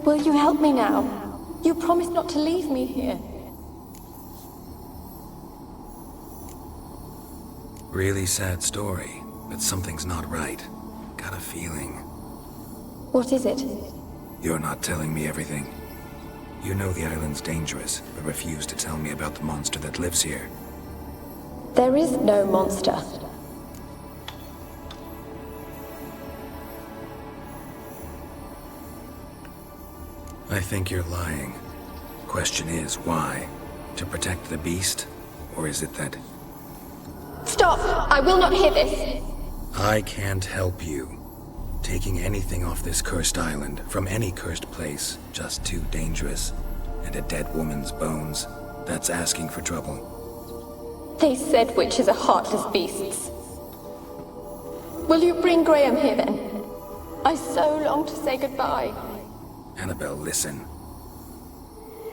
Will you help me now? You promised not to leave me here. Really sad story, but something's not right. Got a feeling. What is it? You're not telling me everything. You know the island's dangerous, but refuse to tell me about the monster that lives here. There is no monster. I think you're lying. Question is, why? To protect the beast? Or is it that... Stop! I will not hear this! I can't help you. Taking anything off this cursed island, from any cursed place, just too dangerous. And a dead woman's bones, that's asking for trouble. They said witches are heartless beasts. Will you bring Graham here then? I so long to say goodbye. Annabelle, listen.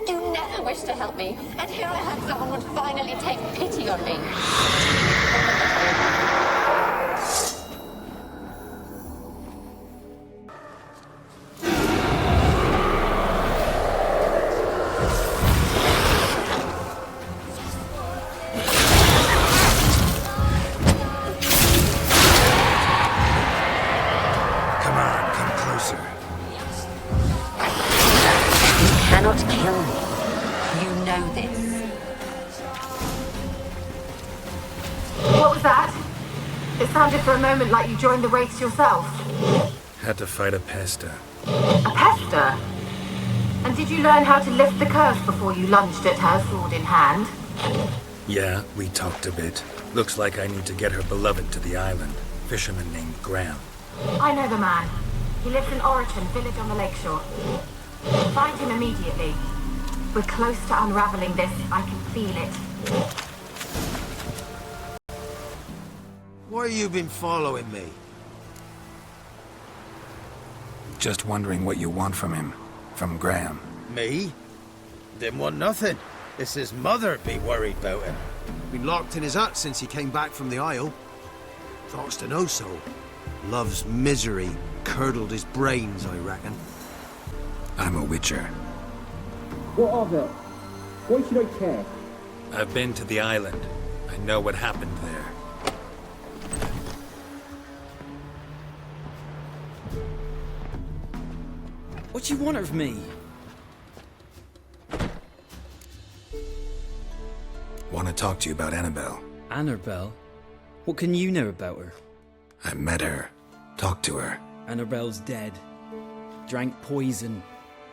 You never wished to help me, and here I had someone would finally take pity on me. Come on, come closer. Cannot kill me. You know this. What was that? It sounded for a moment like you joined the race yourself. Had to fight a pester. A pester? And did you learn how to lift the curse before you lunged at her, sword in hand? Yeah, we talked a bit. Looks like I need to get her beloved to the island. Fisherman named Graham. I know the man. He lives in Oriton, village on the lakeshore. Find him immediately. We're close to unraveling this. I can feel it. Why you been following me? Just wondering what you want from him. From Graham. Me? Didn't want nothing. It's his mother be worried about him. Been locked in his hut since he came back from the Isle. Thoughts to know so. Love's misery curdled his brains, I reckon. I'm a witcher. What of it? Why should I care? I've been to the island. I know what happened there. What you want of me? Want to talk to you about Annabelle. Annabelle? What can you know about her? I met her. Talked to her. Annabelle's dead. Drank poison.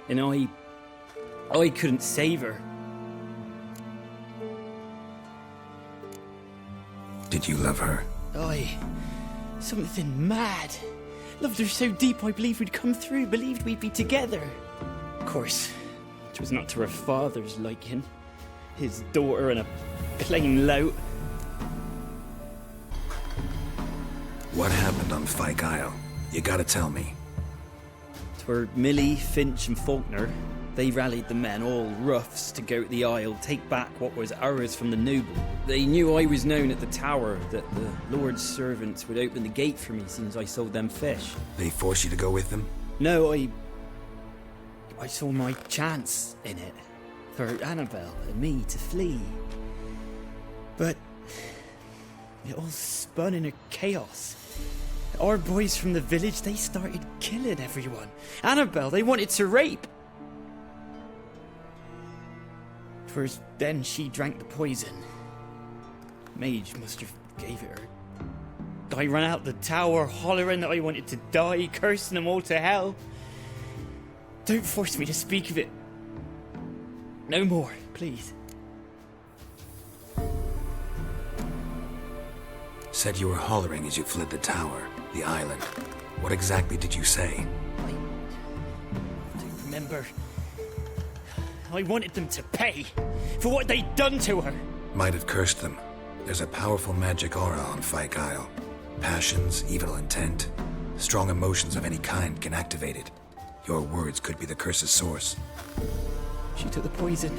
And I couldn't save her. Did you love her? Something mad. Loved her so deep I believed we'd come through, believed we'd be together. Of course, it was not to her father's liking. His daughter and a plain lout. What happened on Fyke Isle? You gotta tell me. 'Twere Millie, Finch and Faulkner. They rallied the men, all roughs, to go to the Isle, take back what was ours from the noble. They knew I was known at the tower, that the Lord's servants would open the gate for me since I sold them fish. They forced you to go with them? No, I saw my chance in it. For Annabelle and me to flee. But it all spun in a chaos. Our boys from the village, they started killing everyone. Annabelle, they wanted to rape. First, then she drank the poison. Mage must have gave it her. I ran out the tower, hollering that I wanted to die, cursing them all to hell. Don't force me to speak of it. No more, please. Said you were hollering as you fled the tower, the island. What exactly did you say? I don't remember. I wanted them to pay for what they'd done to her. Might have cursed them. There's a powerful magic aura on Fyke Isle. Passions, evil intent, strong emotions of any kind can activate it. Your words could be the curse's source. She took the poison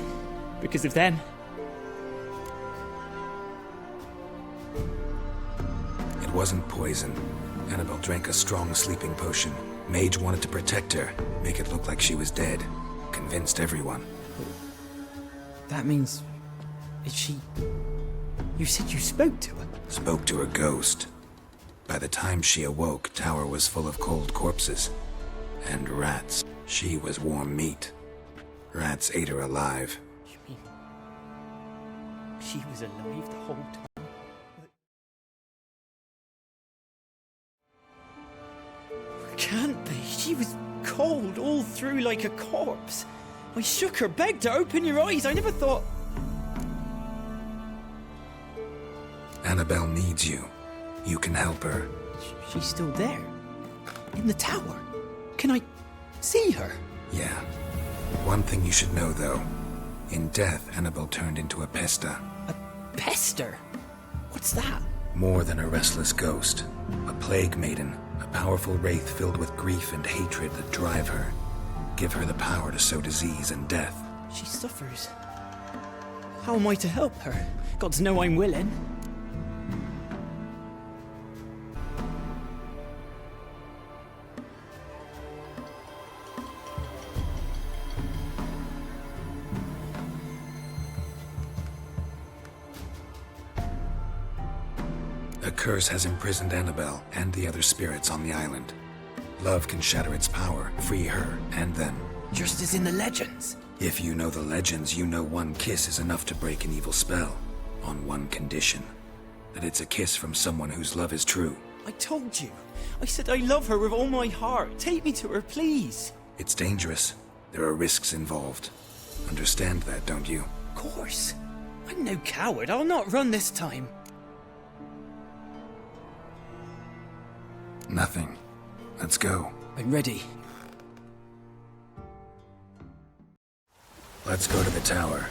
because of them. wasn't poison. Annabelle drank a strong sleeping potion. Mage wanted to protect her, make it look like she was dead. Convinced everyone. That means... Is she... You said you spoke to her? Spoke to her ghost. By the time she awoke, Tower was full of cold corpses. And rats. She was warm meat. Rats ate her alive. You mean... She was alive the whole time? Can't be. She was cold all through like a corpse. I shook her, begged her, open your eyes. I never thought... Annabelle needs you. You can help her. She's still there. In the tower. Can I see her? Yeah. One thing you should know, though. In death, Annabelle turned into a pesta. A pester? What's that? More than a restless ghost. A plague maiden. A powerful wraith filled with grief and hatred that drive her. Give her the power to sow disease and death. She suffers. How am I to help her? Gods know I'm willing. A curse has imprisoned Annabelle and the other spirits on the island. Love can shatter its power, free her and them. Just as in the legends. If you know the legends, you know one kiss is enough to break an evil spell. On one condition. That it's a kiss from someone whose love is true. I told you. I said I love her with all my heart. Take me to her, please. It's dangerous. There are risks involved. Understand that, don't you? Of course. I'm no coward. I'll not run this time. Nothing. Let's go. I'm ready. Let's go to the tower.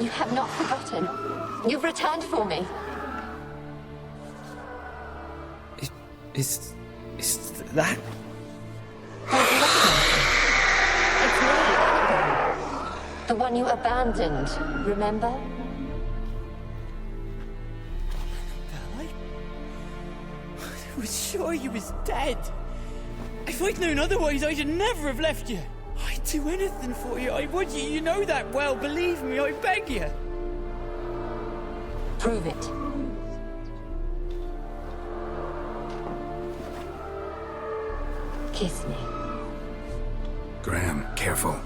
You have not forgotten. You've returned for me. Is that... It's me, Annabelle. The one you abandoned, remember? I was sure you was dead. If I'd known otherwise, I'd never have left you. I'd do anything for you. I would. You know that well. Believe me, I beg you. Prove it. Kiss me. Graham, careful.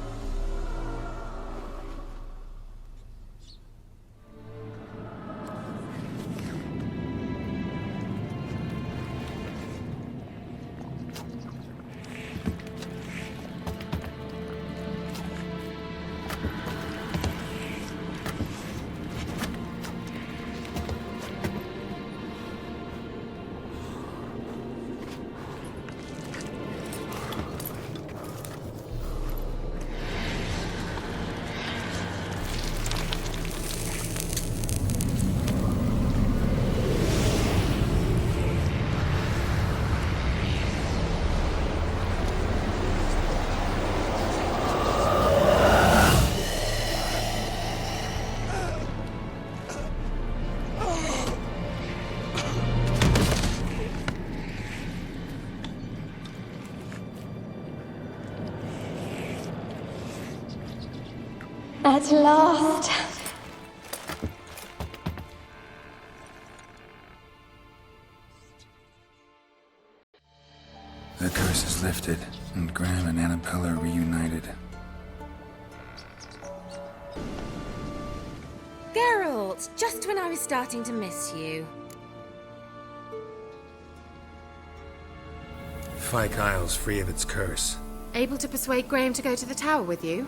At last. The curse is lifted, and Graham and Annabelle are reunited. Geralt, just when I was starting to miss you. Fyke Isle's free of its curse. Able to persuade Graham to go to the tower with you?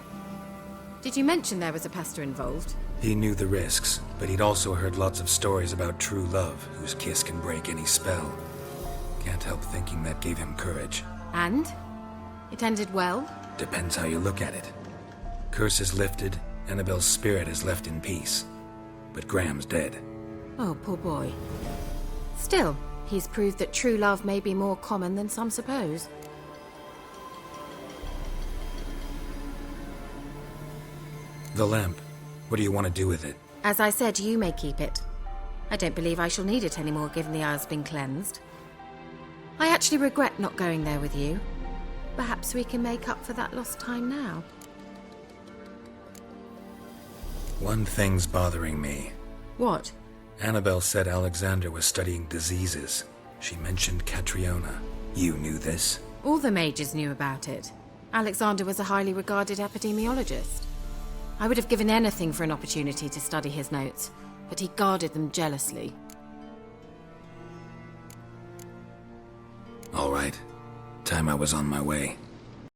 Did you mention there was a pester involved? He knew the risks, but he'd also heard lots of stories about true love, whose kiss can break any spell. Can't help thinking that gave him courage. And? It ended well? Depends how you look at it. Curse is lifted, Annabelle's spirit is left in peace. But Graham's dead. Oh, poor boy. Still, he's proved that true love may be more common than some suppose. The lamp. What do you want to do with it? As I said, you may keep it. I don't believe I shall need it anymore, given the Isle's been cleansed. I actually regret not going there with you. Perhaps we can make up for that lost time now. One thing's bothering me. What? Annabelle said Alexander was studying diseases. She mentioned Catriona. You knew this? All the mages knew about it. Alexander was a highly regarded epidemiologist. I would have given anything for an opportunity to study his notes, but he guarded them jealously. All right. Time I was on my way.